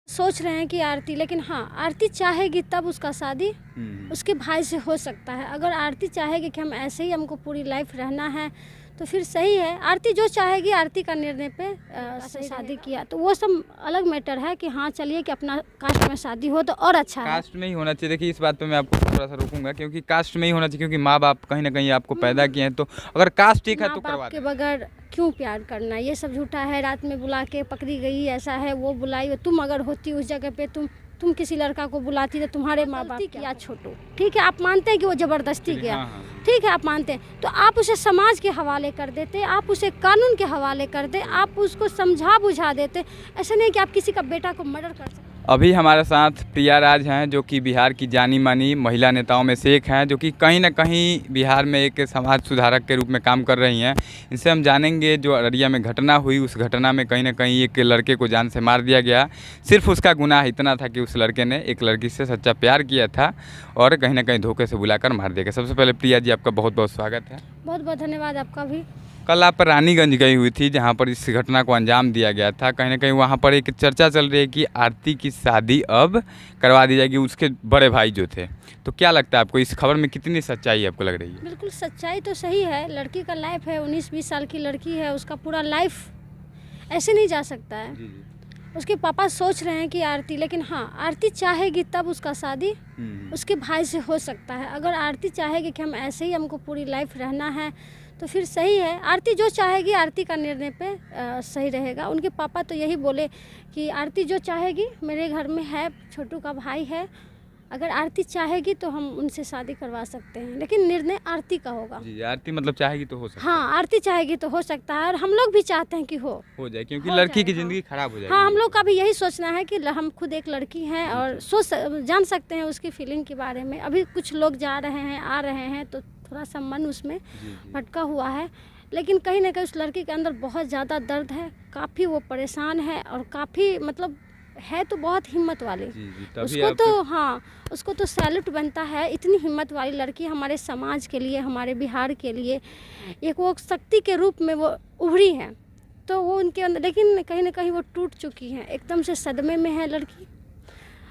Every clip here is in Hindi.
सोच रहे हैं कि आरती, लेकिन हाँ, आरती चाहेगी तब उसका शादी उसके भाई से हो सकता है। अगर आरती चाहेगी कि हम ऐसे ही हमको पूरी लाइफ रहना है तो फिर सही है। आरती जो चाहेगी, आरती का निर्णय पे शादी किया तो वो सब अलग मैटर है कि हाँ चलिए कि अपना कास्ट में शादी हो तो और अच्छा है। कास्ट में ही होना चाहिए। देखिए, इस बात पे मैं आपको थोड़ा सा रोकूंगा, क्योंकि कास्ट में ही होना चाहिए, क्योंकि माँ बाप कहीं ना कहीं आपको पैदा किए हैं। तो अगर कास्ट ठीक है तो करवा के बगैर क्यों प्यार करना, ये सब झूठा है। रात में बुला के पकड़ी गई, ऐसा है, वो बुलाई। तुम अगर होती उस जगह पे, तुम किसी लड़का को बुलाती तो तुम्हारे माँ बाप क्या छोटू, ठीक है, आप मानते हैं कि वो ज़बरदस्ती किया, ठीक है, आप मानते हैं, तो आप उसे समाज के हवाले कर देते, आप उसे कानून के हवाले कर दे, आप उसको समझा बुझा देते। ऐसा नहीं कि आप किसी का बेटा को मर्डर कर सकते। अभी हमारे साथ प्रिया राज हैं, जो कि बिहार की जानी मानी महिला नेताओं में से एक हैं, जो कि कहीं ना कहीं बिहार में एक समाज सुधारक के रूप में काम कर रही हैं। इनसे हम जानेंगे जो अररिया में घटना हुई, उस घटना में कहीं ना कहीं एक लड़के को जान से मार दिया गया। सिर्फ उसका गुनाह इतना था कि उस लड़के ने एक लड़की से सच्चा प्यार किया था और कहीं ना कहीं धोखे से बुलाकर मार दिया गया। सबसे पहले प्रिया जी, आपका बहुत बहुत स्वागत है। बहुत बहुत धन्यवाद आपका भी। कल आप रानीगंज गई हुई थी, जहां पर इस घटना को अंजाम दिया गया था। कहीं ना कहीं वहां पर एक चर्चा चल रही है कि आरती की शादी अब करवा दी जाएगी उसके बड़े भाई जो थे। तो क्या लगता है आपको, इस खबर में कितनी सच्चाई आपको लग रही है? बिल्कुल सच्चाई तो सही है। लड़की का लाइफ है, 19-20 साल की लड़की है, उसका पूरा लाइफ ऐसे नहीं जा सकता है। जी। उसके पापा सोच रहे हैं कि आरती, लेकिन हाँ, आरती चाहेगी तब उसका शादी उसके भाई से हो सकता है। अगर आरती चाहेगी कि हम ऐसे ही हमको पूरी लाइफ रहना है तो फिर सही है। आरती जो चाहेगी, आरती का निर्णय पे सही रहेगा। उनके पापा तो यही बोले कि आरती जो चाहेगी, मेरे घर में है, छोटू का भाई है, अगर आरती चाहेगी तो हम उनसे शादी करवा सकते हैं, लेकिन निर्णय आरती का होगा। जी, आरती मतलब चाहेगी तो हो सकता है। हाँ, आरती चाहेगी तो हो सकता है, और हम लोग भी चाहते हैं कि हो जाए, क्योंकि लड़की की ज़िंदगी खराब हो जाएगी। हाँ, हम लोग का भी यही सोचना है कि हम खुद एक लड़की हैं और जान सकते हैं उसकी फीलिंग के बारे में। अभी कुछ लोग जा रहे हैं, आ रहे हैं, तो थोड़ा सा मन उसमें भटका हुआ है, लेकिन कहीं ना कहीं उस लड़की के अंदर बहुत ज़्यादा दर्द है, काफ़ी वो परेशान है और काफ़ी मतलब है तो बहुत हिम्मत वाली। उसको तो हाँ, उसको तो सैल्यूट बनता है। इतनी हिम्मत वाली लड़की हमारे समाज के लिए, हमारे बिहार के लिए एक वो शक्ति के रूप में वो उभरी है। तो वो उनके अंदर, लेकिन कहीं ना कहीं वो टूट चुकी है, एकदम से सदमे में है लड़की।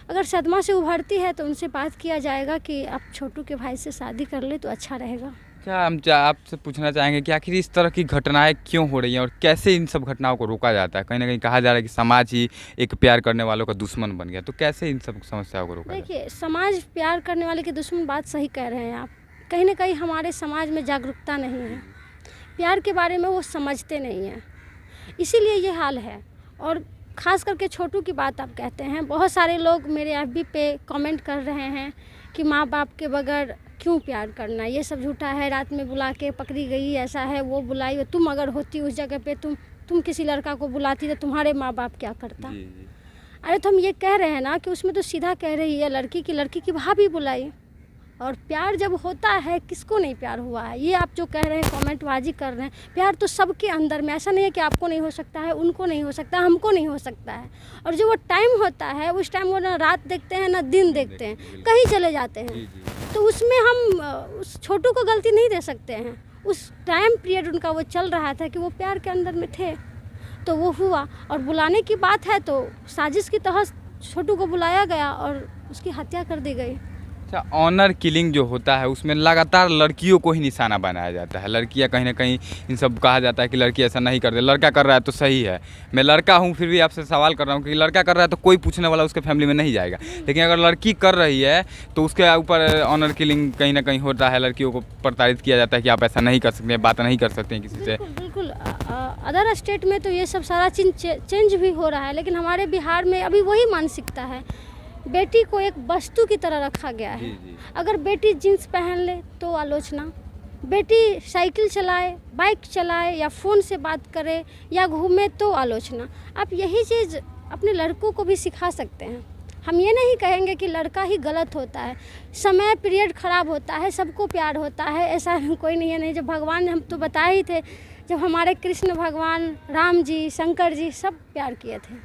अगर सदमा से उभरती है तो उनसे बात किया जाएगा कि आप छोटू के भाई से शादी कर ले तो अच्छा रहेगा। क्या हम आपसे पूछना चाहेंगे कि आखिर इस तरह की घटनाएं क्यों हो रही हैं और कैसे इन सब घटनाओं को रोका जाता है? कहीं ना कहीं कहा जा रहा है कि समाज ही एक प्यार करने वालों का दुश्मन बन गया, तो कैसे इन सब समस्याओं को रोका जाए? देखिए, समाज प्यार करने वाले के दुश्मन, बात सही कह रहे हैं आप। कहीं ना कहीं हमारे समाज में जागरूकता नहीं है, प्यार के बारे में वो समझते नहीं हैं, इसीलिए ये हाल है। और ख़ास करके छोटू की बात आप कहते हैं, बहुत सारे लोग मेरे FB पे कमेंट कर रहे हैं कि माँ बाप के बगैर क्यों प्यार करना, ये सब झूठा है। रात में बुला के पकड़ी गई, ऐसा है, वो बुलाई। तुम अगर होती उस जगह पे, तुम किसी लड़का को बुलाती तो तुम्हारे माँ बाप क्या करता। अरे तो हम ये कह रहे हैं ना कि उसमें तो सीधा कह रही है लड़की की भाभी बुलाई। और प्यार जब होता है, किसको नहीं प्यार हुआ है? ये आप जो कह रहे हैं, कमेंटबाजी कर रहे हैं, प्यार तो सबके अंदर में। ऐसा नहीं है कि आपको नहीं हो सकता है, उनको नहीं हो सकता, हमको नहीं हो सकता है। और जो वो टाइम होता है, उस टाइम वो ना रात देखते हैं ना दिन देखते हैं, कहीं चले जाते हैं। तो उसमें हम उस छोटू को गलती नहीं दे सकते हैं। उस टाइम पीरियड उनका वो चल रहा था कि वो प्यार के अंदर में थे, तो वो हुआ। और बुलाने की बात है तो साजिश की तहत छोटू को बुलाया गया और उसकी हत्या कर दी गई। अच्छा, ऑनर किलिंग जो होता है उसमें लगातार लड़कियों को ही निशाना बनाया जाता है। लड़कियां कहीं ना कहीं, इन सब कहा जाता है कि लड़की ऐसा नहीं करती, लड़का कर रहा है तो सही है। मैं लड़का हूं, फिर भी आपसे सवाल कर रहा हूं कि लड़का कर रहा है तो कोई पूछने वाला उसके फैमिली में नहीं जाएगा, लेकिन अगर लड़की कर रही है तो उसके ऊपर ऑनर किलिंग कहीं ना कहीं होता है। लड़कियों को प्रताड़ित किया जाता है कि आप ऐसा नहीं कर सकते, बात नहीं कर सकते हैं किसी से। बिल्कुल अदर स्टेट में तो ये सब सारा चेंज भी हो रहा है, लेकिन हमारे बिहार में अभी वही मानसिकता है। बेटी को एक वस्तु की तरह रखा गया है। अगर बेटी जीन्स पहन ले तो आलोचना, बेटी साइकिल चलाए, बाइक चलाए या फ़ोन से बात करे या घूमे तो आलोचना। आप यही चीज़ अपने लड़कों को भी सिखा सकते हैं। हम ये नहीं कहेंगे कि लड़का ही गलत होता है, समय पीरियड ख़राब होता है, सबको प्यार होता है, ऐसा कोई नहीं है। नहीं, जब भगवान, हम तो बताए ही थे, जब हमारे कृष्ण भगवान, राम जी, शंकर जी सब प्यार किए थे,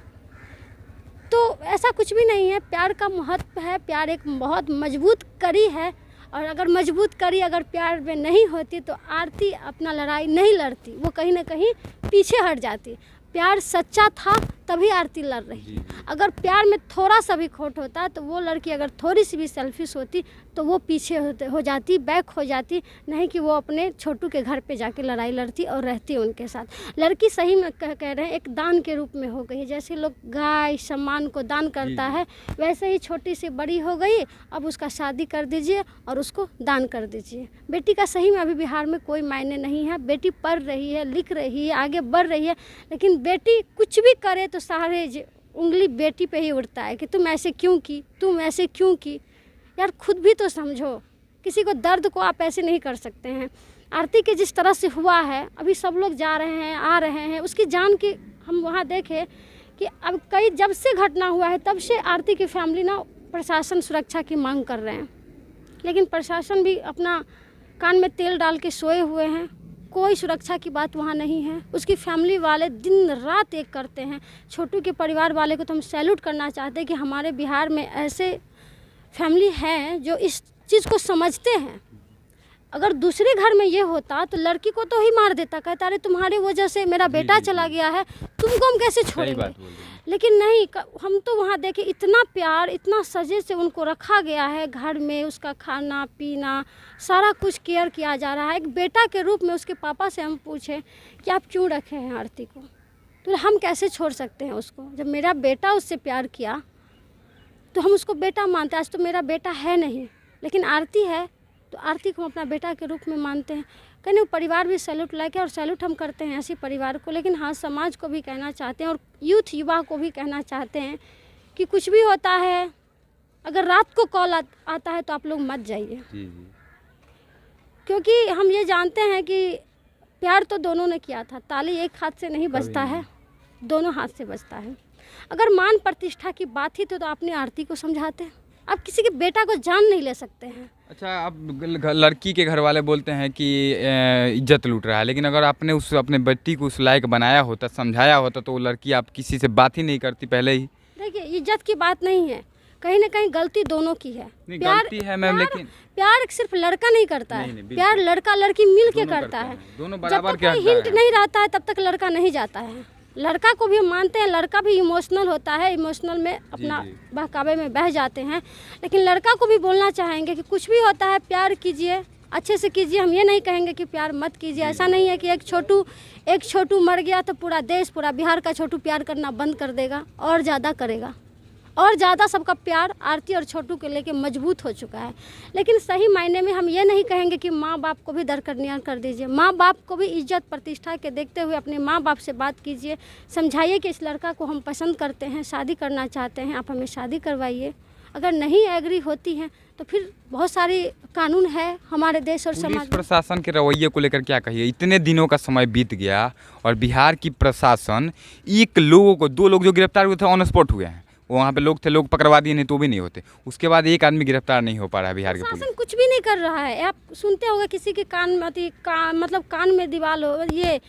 तो ऐसा कुछ भी नहीं है। प्यार का महत्व है, प्यार एक बहुत मजबूत कड़ी है। और अगर मजबूत कड़ी अगर प्यार में नहीं होती तो आरती अपना लड़ाई नहीं लड़ती, वो कहीं ना कहीं पीछे हट जाती। प्यार सच्चा था तभी आरती लड़ रही। अगर प्यार में थोड़ा सा भी खोट होता तो वो लड़की अगर थोड़ी सी भी सेल्फिश होती तो वो पीछे हो जाती, बैक हो जाती, नहीं कि वो अपने छोटू के घर पे जाके लड़ाई लड़ती और रहती उनके साथ। लड़की सही में कह रहे हैं एक दान के रूप में हो गई है। जैसे लोग गाय सम्मान को दान करता है, वैसे ही छोटी सी बड़ी हो गई, अब उसका शादी कर दीजिए और उसको दान कर दीजिए। बेटी का सही में अभी बिहार में कोई मायने नहीं है। बेटी पढ़ रही है, लिख रही है, आगे बढ़ रही है, लेकिन बेटी कुछ भी करे तो सारे उंगली बेटी पे ही उड़ता है कि तुम ऐसे क्यों की, तुम ऐसे क्यों की। यार खुद भी तो समझो, किसी को दर्द को आप ऐसे नहीं कर सकते हैं। आरती के जिस तरह से हुआ है, अभी सब लोग जा रहे हैं, आ रहे हैं, उसकी जान की हम वहाँ देखे कि अब कई जब से घटना हुआ है तब से आरती की फैमिली ना प्रशासन सुरक्षा की मांग कर रहे हैं, लेकिन प्रशासन भी अपना कान में तेल डाल के सोए हुए हैं। कोई सुरक्षा की बात वहाँ नहीं है। उसकी फैमिली वाले दिन रात एक करते हैं। छोटू के परिवार वाले को तो हम सैल्यूट करना चाहते हैं कि हमारे बिहार में ऐसे फैमिली हैं जो इस चीज़ को समझते हैं। अगर दूसरे घर में ये होता तो लड़की को तो ही मार देता, कहता अरे तुम्हारे वजह से मेरा बेटा चला गया है, तुमको हम कैसे छोड़ेंगे। लेकिन नहीं, हम तो वहाँ देखे इतना प्यार, इतना सजे से उनको रखा गया है घर में, उसका खाना पीना सारा कुछ केयर किया जा रहा है। एक बेटा के रूप में उसके पापा से हम पूछे कि आप क्यों रखे हैं आरती को, तो हम कैसे छोड़ सकते हैं उसको। जब मेरा बेटा उससे प्यार किया तो हम उसको बेटा मानते हैं। आज तो मेरा बेटा है नहीं, लेकिन आरती है तो आरती को हम अपना बेटा के रूप में मानते हैं। कहीं परिवार भी सैल्यूट लाके, और सैल्यूट हम करते हैं ऐसे परिवार को। लेकिन हाँ, समाज को भी कहना चाहते हैं और यूथ युवा को भी कहना चाहते हैं कि कुछ भी होता है, अगर रात को कॉल आता है तो आप लोग मत जाइए, क्योंकि हम ये जानते हैं कि प्यार तो दोनों ने किया था। ताली एक हाथ से नहीं बजता है, दोनों हाथ से बजता है। अगर मान प्रतिष्ठा की बात ही तो आपने आरती को समझाते। आप किसी के बेटा को जान नहीं ले सकते हैं। अच्छा, अब लड़की के घर वाले बोलते हैं कि इज्जत लूट रहा है, लेकिन अगर आपने अपने बेटी को उस लायक बनाया होता, समझाया होता, तो वो लड़की आप किसी से बात ही नहीं करती पहले ही। देखिए, इज्जत की बात नहीं है, कहीं ना कहीं गलती दोनों की है। प्यार गलती है मैम, लेकिन प्यार सिर्फ लड़का नहीं करता है, प्यार लड़का लड़की मिल के करता है। दोनों बराबर जब तक हिंट नहीं रहता है तब तक लड़का नहीं जाता है। लड़का को भी हम मानते हैं, लड़का भी इमोशनल होता है, इमोशनल में अपना बहकावे में बह जाते हैं। लेकिन लड़का को भी बोलना चाहेंगे कि कुछ भी होता है प्यार कीजिए, अच्छे से कीजिए। हम ये नहीं कहेंगे कि प्यार मत कीजिए। ऐसा नहीं है कि एक छोटू मर गया तो पूरा देश, पूरा बिहार का छोटू प्यार करना बंद कर देगा, और ज़्यादा करेगा, और ज़्यादा सबका प्यार आरती और छोटू के लेके मजबूत हो चुका है। लेकिन सही मायने में हम ये नहीं कहेंगे कि माँ बाप को भी दरकिनार कर दीजिए। माँ बाप को भी इज्जत प्रतिष्ठा के देखते हुए अपने माँ बाप से बात कीजिए, समझाइए कि इस लड़का को हम पसंद करते हैं, शादी करना चाहते हैं, आप हमें शादी करवाइए। अगर नहीं एग्री होती हैं तो फिर बहुत सारी कानून है हमारे देश और समाज में। प्रशासन के रवैये को लेकर क्या कहिए? इतने दिनों का समय बीत गया और बिहार की प्रशासन दो लोग जो गिरफ्तार हुए थे ऑन स्पॉट हुए हैं। वहाँ पे लोग थे, लोग पकड़वा दिए, नहीं तो भी नहीं होते। उसके बाद एक आदमी गिरफ्तार नहीं हो पा रहा है बिहार के पुलिस। प्रशासन कुछ भी नहीं कर रहा है। आप सुनते होंगे किसी के मतलब कान में दीवाल हो, ये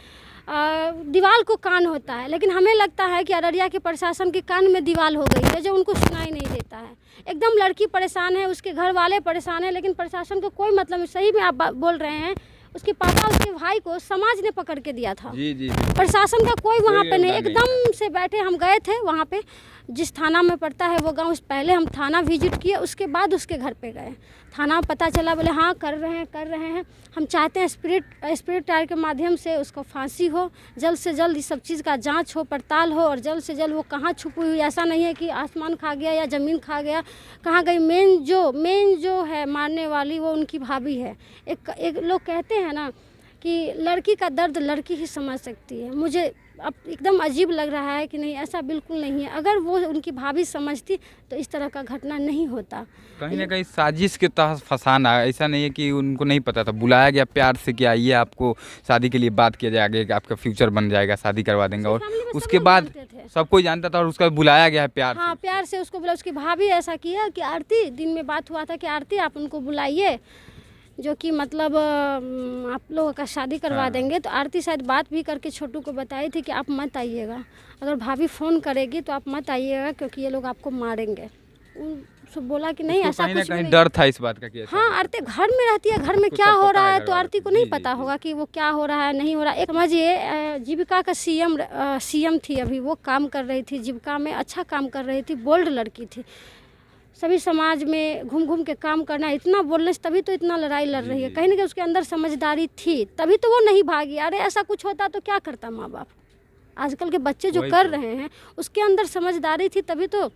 दीवाल को कान होता है, लेकिन हमें लगता है कि अररिया के प्रशासन के कान में दीवाल हो गई है जो उनको सुनाई नहीं देता है। एकदम लड़की परेशान है, उसके घर वाले परेशान है, लेकिन प्रशासन को कोई मतलब नहीं। सही में आप बोल रहे हैं, उसके पापा उसके भाई को समाज ने पकड़ के दिया था। जी। प्रशासन का कोई वहाँ पे नहीं, एकदम से बैठे। हम गए थे वहाँ पे, जिस थाना में पड़ता है वो गांव, पहले हम थाना विजिट किए, उसके बाद उसके घर पे गए। थाना में पता चला, बोले हाँ कर रहे हैं। हम चाहते हैं स्पिरिट ट्रायल के माध्यम से उसको फांसी हो, जल्द से जल्द इस सब चीज़ का जांच हो, पड़ताल हो, और जल्द से जल्द वो कहाँ छुपी हुई। ऐसा नहीं है कि आसमान खा गया या ज़मीन खा गया, कहाँ गई। मेन जो है मारने वाली, वो उनकी भाभी है। एक लोग कहते हैं ना कि लड़की का दर्द लड़की ही समझ सकती है। मुझे अब एकदम अजीब लग रहा है कि नहीं, ऐसा बिल्कुल नहीं है। अगर वो उनकी भाभी समझती तो इस तरह का घटना नहीं होता। कहीं ना कहीं साजिश के तहत फंसाना, ऐसा नहीं है कि उनको नहीं पता था, बुलाया गया प्यार से कि आइए आपको शादी के लिए बात किया जाएगा, कि आपका फ्यूचर बन जाएगा, शादी करवा देंगे। और उसके बाद सब कोई जानता था और उसका बुलाया गया है प्यार से। हाँ, प्यार से उसको बुला। उसकी भाभी ऐसा किया कि आरती, दिन में बात हुआ था कि आरती आप उनको बुलाइए, जो कि मतलब आप लोगों का शादी करवा देंगे। तो आरती शायद बात भी करके छोटू को बताई थी कि आप मत आइएगा, अगर भाभी फ़ोन करेगी तो आप मत आइएगा, क्योंकि ये लोग आपको मारेंगे। उनसे बोला कि नहीं ऐसा कहीं ना कुछ भी कहीं नहीं। डर था इस बात का कि ऐसा हाँ, आरती घर में रहती है, घर में उसको क्या सब हो पता रहा है है घर तो वालों आरती को। को नहीं जी, पता जी, होगा कि वो क्या हो रहा है नहीं हो रहा है। एक समझिए जीविका का सीएम थी अभी, वो काम कर रही थी जीविका में, अच्छा काम कर रही थी, बोल्ड लड़की थी। सभी समाज में घूम घूम के काम करना, इतना बोलने से तभी तो इतना लड़ाई लड़ रही है। कहीं ना कहीं उसके अंदर समझदारी थी, तभी तो वो नहीं भागी। अरे ऐसा कुछ होता तो क्या करता माँ बाप। आजकल के बच्चे जो वही कर तो। रहे हैं उसके अंदर समझदारी थी, तभी तो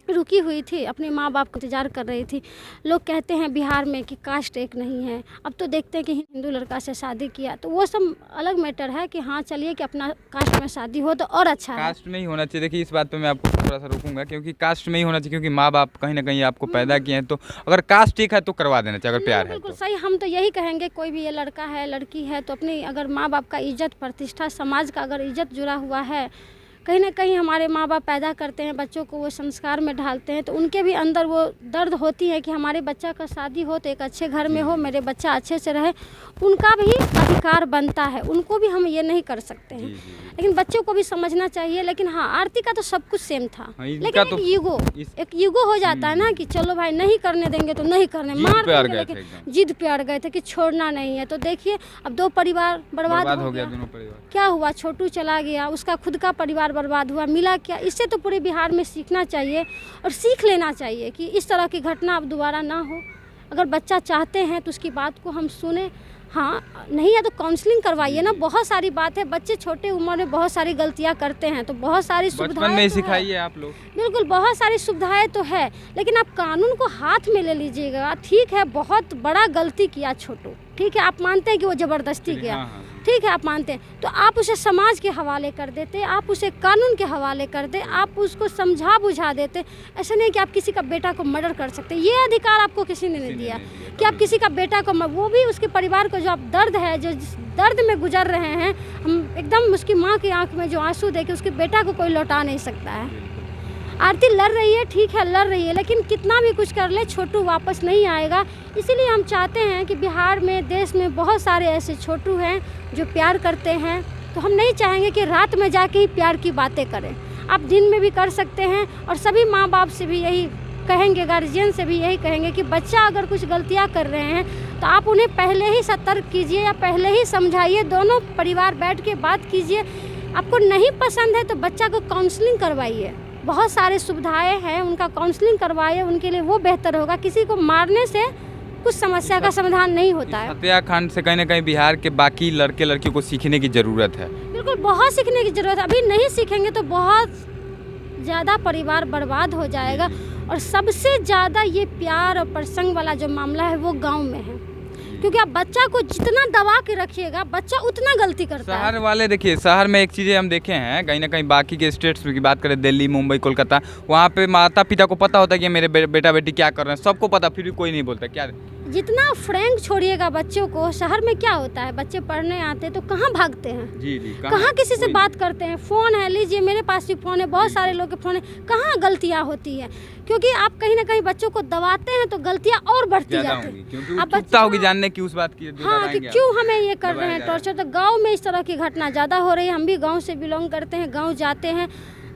रुकी हुई थी, अपने माँ बाप का इंतजार कर रही थी। लोग कहते हैं बिहार में कि कास्ट एक नहीं है, अब तो देखते हैं कि हिंदू लड़का से शादी किया तो वो सब अलग मैटर है कि हाँ चलिए कि अपना कास्ट में शादी हो तो और अच्छा है। कास्ट में ही होना चाहिए। देखिए इस बात पे मैं आपको थोड़ा सा रोकूंगा, क्योंकि कास्ट में ही होना चाहिए, क्योंकि माँ बाप कहीं ना कहीं आपको पैदा किए हैं, तो अगर कास्ट ठीक है तो करवा देना चाहिए, अगर प्यार है बिल्कुल तो। सही, हम तो यही कहेंगे कोई भी ये लड़का है लड़की है तो अपनी अगर माँ बाप का इज्जत प्रतिष्ठा, समाज का अगर इज्जत जुड़ा हुआ है, कहीं ना कहीं हमारे माँ बाप पैदा करते हैं बच्चों को, वो संस्कार में ढालते हैं तो उनके भी अंदर वो दर्द होती है कि हमारे बच्चा का शादी हो तो एक अच्छे घर में हो, मेरे बच्चा अच्छे से रहे। उनका भी अधिकार बनता है, उनको भी हम ये नहीं कर सकते हैं। लेकिन बच्चों को भी समझना चाहिए। लेकिन हाँ, आरती का तो सब कुछ सेम था, हाँ, इनका लेकिन तो एक ईगो हो जाता है ना कि चलो भाई नहीं करने देंगे तो नहीं करने, जिद मार पे अड़ देंगे, गए थे लेकिन एकदम। जिद पे अड़ गए थे कि छोड़ना नहीं है। तो देखिए अब दो परिवार बर्बाद हो गया। दोनों परिवार। क्या हुआ, छोटू चला गया, उसका खुद का परिवार बर्बाद हुआ, मिला क्या। इससे तो पूरे बिहार में सीखना चाहिए और सीख लेना चाहिए कि इस तरह की घटना अब दोबारा ना हो। अगर बच्चा चाहते हैं तो उसकी बात को हम सुने, हाँ नहीं है तो काउंसलिंग करवाइए ना। बहुत सारी बात है, बच्चे छोटे उम्र में बहुत सारी गलतियां करते हैं तो बहुत सारी बचपन सुविधाएं में ही तो है। सिखाइए आप लोग। बिल्कुल बहुत सारी सुविधाएं तो है, लेकिन आप कानून को हाथ में ले लीजिएगा। ठीक है, बहुत बड़ा गलती किया छोटू, ठीक है, आप मानते हैं कि वो ज़बरदस्ती किया, हाँ, हाँ। ठीक है आप मानते हैं, तो आप उसे समाज के हवाले कर देते, आप उसे कानून के हवाले कर दे, आप उसको समझा बुझा देते। ऐसा नहीं कि आप किसी का बेटा को मर्डर कर सकते, ये अधिकार आपको किसी ने नहीं दिया कि आप किसी का बेटा को वो भी उसके परिवार को जो आप दर्द है, जो जिस दर्द में गुजर रहे हैं, हम एकदम उसकी माँ की आंख में जो आंसू दे के उसके बेटा को कोई लौटा नहीं सकता है। आरती लड़ रही है, ठीक है लड़ रही है, लेकिन कितना भी कुछ कर ले छोटू वापस नहीं आएगा। इसीलिए हम चाहते हैं कि बिहार में, देश में बहुत सारे ऐसे छोटू हैं जो प्यार करते हैं, तो हम नहीं चाहेंगे कि रात में जाके ही प्यार की बातें करें। आप दिन में भी कर सकते हैं। और सभी माँ बाप से भी यही कहेंगे, गार्जियन से भी यही कहेंगे कि बच्चा अगर कुछ गलतियाँ कर रहे हैं तो आप उन्हें पहले ही सतर्क कीजिए या पहले ही समझाइए, दोनों परिवार बैठ के बात कीजिए। आपको नहीं पसंद है तो बच्चा को काउंसलिंग करवाइए, बहुत सारे सुविधाएं हैं, उनका काउंसलिंग करवाइए, उनके लिए वो बेहतर होगा। किसी को मारने से कुछ समस्या का समाधान नहीं होता है। हत्याकांड से कहीं ना कहीं बिहार के बाकी लड़के लड़कियों को सीखने की ज़रूरत है। बिल्कुल बहुत सीखने की ज़रूरत है, अभी नहीं सीखेंगे तो बहुत ज़्यादा परिवार बर्बाद हो जाएगा। और सबसे ज़्यादा ये प्यार और प्रसंग वाला जो मामला है वो गांव में है, क्योंकि आप बच्चा को जितना दबा के रखिएगा बच्चा उतना गलती करता है। शहर वाले देखिए, शहर में एक चीज़ें हम देखे हैं, कहीं ना कहीं बाकी के स्टेट्स की बात करें, दिल्ली, मुंबई, कोलकाता, वहाँ पे माता पिता को पता होता है कि मेरे बेटा बेटी क्या कर रहे हैं, सबको पता, फिर भी कोई नहीं बोलता। क्या जितना फ्रैंक छोड़िएगा बच्चों को, शहर में क्या होता है, बच्चे पढ़ने आते तो कहाँ भागते हैं, जी कहाँ किसी से बात करते हैं। फ़ोन है, लीजिए मेरे पास भी फ़ोन है, बहुत सारे लोग के फ़ोन है, कहाँ गलतियाँ होती है, क्योंकि आप कहीं ना कहीं बच्चों को दबाते हैं तो गलतियाँ और बढ़ती जाती हैं। क्योंकि उत्सुकता होगी जानने की उस बात की, हाँ कि क्यों हमें ये कर रहे हैं टॉर्चर। तो गांव में इस तरह की घटना ज़्यादा हो रही है। हम भी गांव से बिलोंग करते हैं, गांव जाते हैं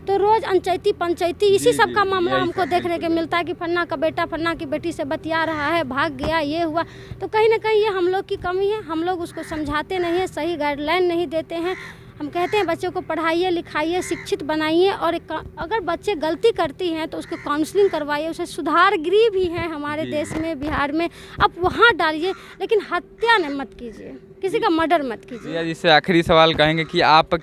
तो रोज़ अंचैती पंचायती इसी सब का मामला हमको देखने के मिलता है कि फन्ना का बेटा फन्ना की बेटी से बतिया रहा है, भाग गया, ये हुआ। तो कहीं ना कहीं ये हम लोग की कमी है, हम लोग उसको समझाते नहीं हैं, सही गाइडलाइन नहीं देते हैं। हम कहते हैं बच्चों को पढ़ाइए लिखाइए, शिक्षित बनाइए, और अगर बच्चे गलती करती हैं तो उसको काउंसलिंग करवाइए। उसे सुधार गृह भी हैं हमारे देश में, बिहार में, आप वहाँ डालिए, लेकिन हत्या न मत कीजिए, किसी का मर्डर मत कीजिए। जिससे आखिरी सवाल कहेंगे कि आप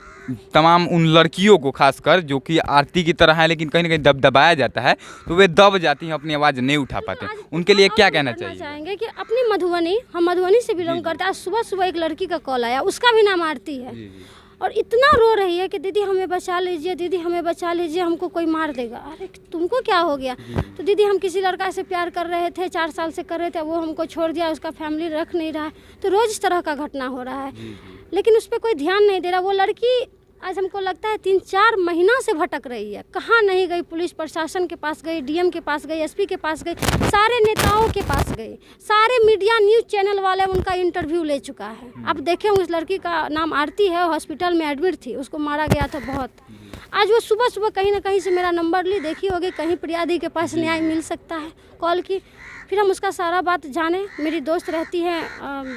तमाम उन लड़कियों को खासकर जो कि आरती की तरह है लेकिन कहीं ना कहीं दबाया जाता है तो वे दब जाती हैं, अपनी आवाज़ नहीं उठा पाते, उनके लिए क्या कहना चाहिए? चाहेंगे कि अपनी मधुबनी, हम मधुबनी से बिलोंग करते हैं। आज सुबह सुबह एक लड़की का कॉल आया, उसका भी नाम आरती है, और इतना रो रही है कि दीदी हमें बचा लीजिए, दीदी हमें बचा लीजिए, हमको कोई मार देगा। अरे तुमको क्या हो गया? तो दीदी हम किसी लड़का से प्यार कर रहे थे, 4 साल से कर रहे थे, वो हमको छोड़ दिया, उसका फैमिली रख नहीं रहा है। तो रोज़ इस तरह का घटना हो रहा है, लेकिन उस पर कोई ध्यान नहीं दे रहा। वो लड़की आज हमको लगता है 3-4 महीना से भटक रही है, कहाँ नहीं गई, पुलिस प्रशासन के पास गई, डीएम के पास गई, एसपी के पास गई, सारे नेताओं के पास गई, सारे मीडिया न्यूज़ चैनल वाले उनका इंटरव्यू ले चुका है। अब देखें उस लड़की का नाम आरती है, हॉस्पिटल में एडमिट थी, उसको मारा गया था बहुत। आज वो सुबह सुबह कहीं ना कहीं से मेरा नंबर ली, देखी होगी कहीं प्रिया दी के पास न्याय मिल सकता है, कॉल की। फिर हम उसका सारा बात जाने। मेरी दोस्त रहती है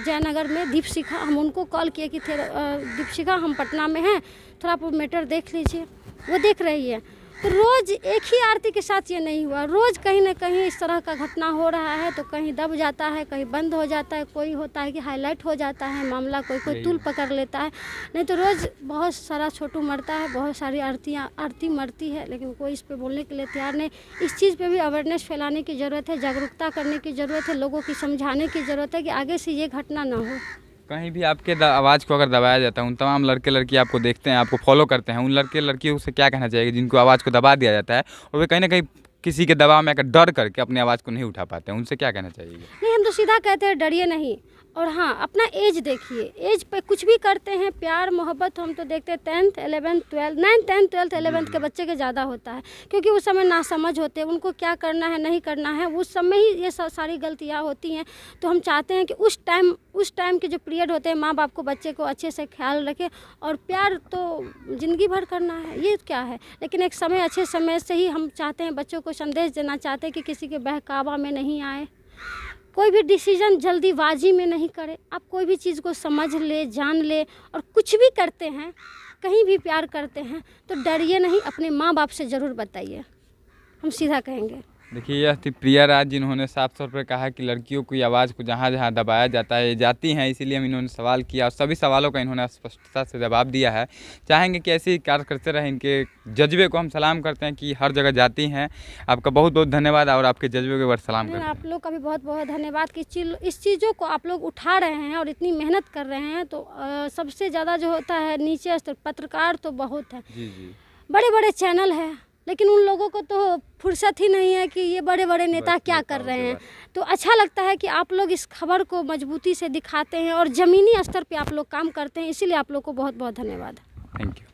जयनगर में, दीपशिखा, हम उनको कॉल किए कि दीपशिखा हम पटना में हैं, थोड़ा आप मैटर देख लीजिए। वो देख रही है। तो रोज़ एक ही आरती के साथ ये नहीं हुआ, रोज़ कहीं ना कहीं इस तरह का घटना हो रहा है। तो कहीं दब जाता है, कहीं बंद हो जाता है, कोई होता है कि हाईलाइट हो जाता है मामला, कोई तूल पकड़ लेता है। नहीं तो रोज़ बहुत सारा छोटू मरता है, बहुत सारी आरती मरती है, लेकिन कोई इस पे बोलने के लिए तैयार नहीं। इस चीज़ पे भी अवेयरनेस फैलाने की ज़रूरत है, जागरूकता करने की ज़रूरत है, लोगों की समझाने की ज़रूरत है कि आगे से ये घटना ना हो। कहीं भी आपके आवाज़ को अगर दबाया जाता है, उन तमाम लड़के लड़की आपको देखते हैं, आपको फॉलो करते हैं, उन लड़के लड़कियों से क्या कहना चाहिए जिनको आवाज़ को दबा दिया जाता है और वे कहीं ना कहीं किसी के दबाव में आकर डर करके अपनी आवाज़ को नहीं उठा पाते हैं, उनसे क्या कहना चाहिए? नहीं, हम तो सीधा कहते हैं डरिए नहीं। और हाँ, अपना एज देखिए, एज पे कुछ भी करते हैं, प्यार मोहब्बत हम तो देखते हैं 10th 11th 12th 9th 10th 12th 11th के बच्चे के ज़्यादा होता है, क्योंकि उस समय नासमझ होते हैं, उनको क्या करना है नहीं करना है, उस समय ही ये सारी गलतियाँ होती हैं। तो हम चाहते हैं कि उस टाइम के जो पीरियड होते हैं, माँ बाप को बच्चे को अच्छे से ख्याल रखें। और प्यार तो ज़िंदगी भर करना है, ये क्या है, लेकिन एक समय अच्छे समय से ही हम चाहते हैं, बच्चों को संदेश देना चाहते हैं कि किसी के बहकावा में नहीं आए, कोई भी डिसीजन जल्दीबाजी में नहीं करे। आप कोई भी चीज़ को समझ ले, जान ले, और कुछ भी करते हैं, कहीं भी प्यार करते हैं तो डरिए नहीं, अपने माँ बाप से ज़रूर बताइए, हम सीधा कहेंगे। देखिए, यह थी प्रिया राज, जिन्होंने साफ तौर पर कहा कि लड़कियों की आवाज़ को जहाँ जहाँ दबाया जाता है ये जाती हैं, इसीलिए हम इन्होंने सवाल किया और सभी सवालों का इन्होंने स्पष्टता से जवाब दिया है। चाहेंगे कि ऐसे ही कार्य करते रहें, इनके जज्बे को हम सलाम करते हैं कि हर जगह जाती हैं। आपका बहुत बहुत धन्यवाद और आपके जज्बे के बाद सलाम करते हैं। आप लोग का भी बहुत बहुत धन्यवाद कि इस चीज़ों को आप लोग उठा रहे हैं और इतनी मेहनत कर रहे हैं। तो सबसे ज़्यादा जो होता है नीचे स्तर पत्रकार तो बहुत है, जी, बड़े बड़े चैनल हैं, लेकिन उन लोगों को तो फुर्सत ही नहीं है कि ये बड़े बड़े नेता क्या कर रहे हैं। तो अच्छा लगता है कि आप लोग इस खबर को मजबूती से दिखाते हैं और ज़मीनी स्तर पे आप लोग काम करते हैं, इसीलिए आप लोग को बहुत बहुत धन्यवाद। Thank you.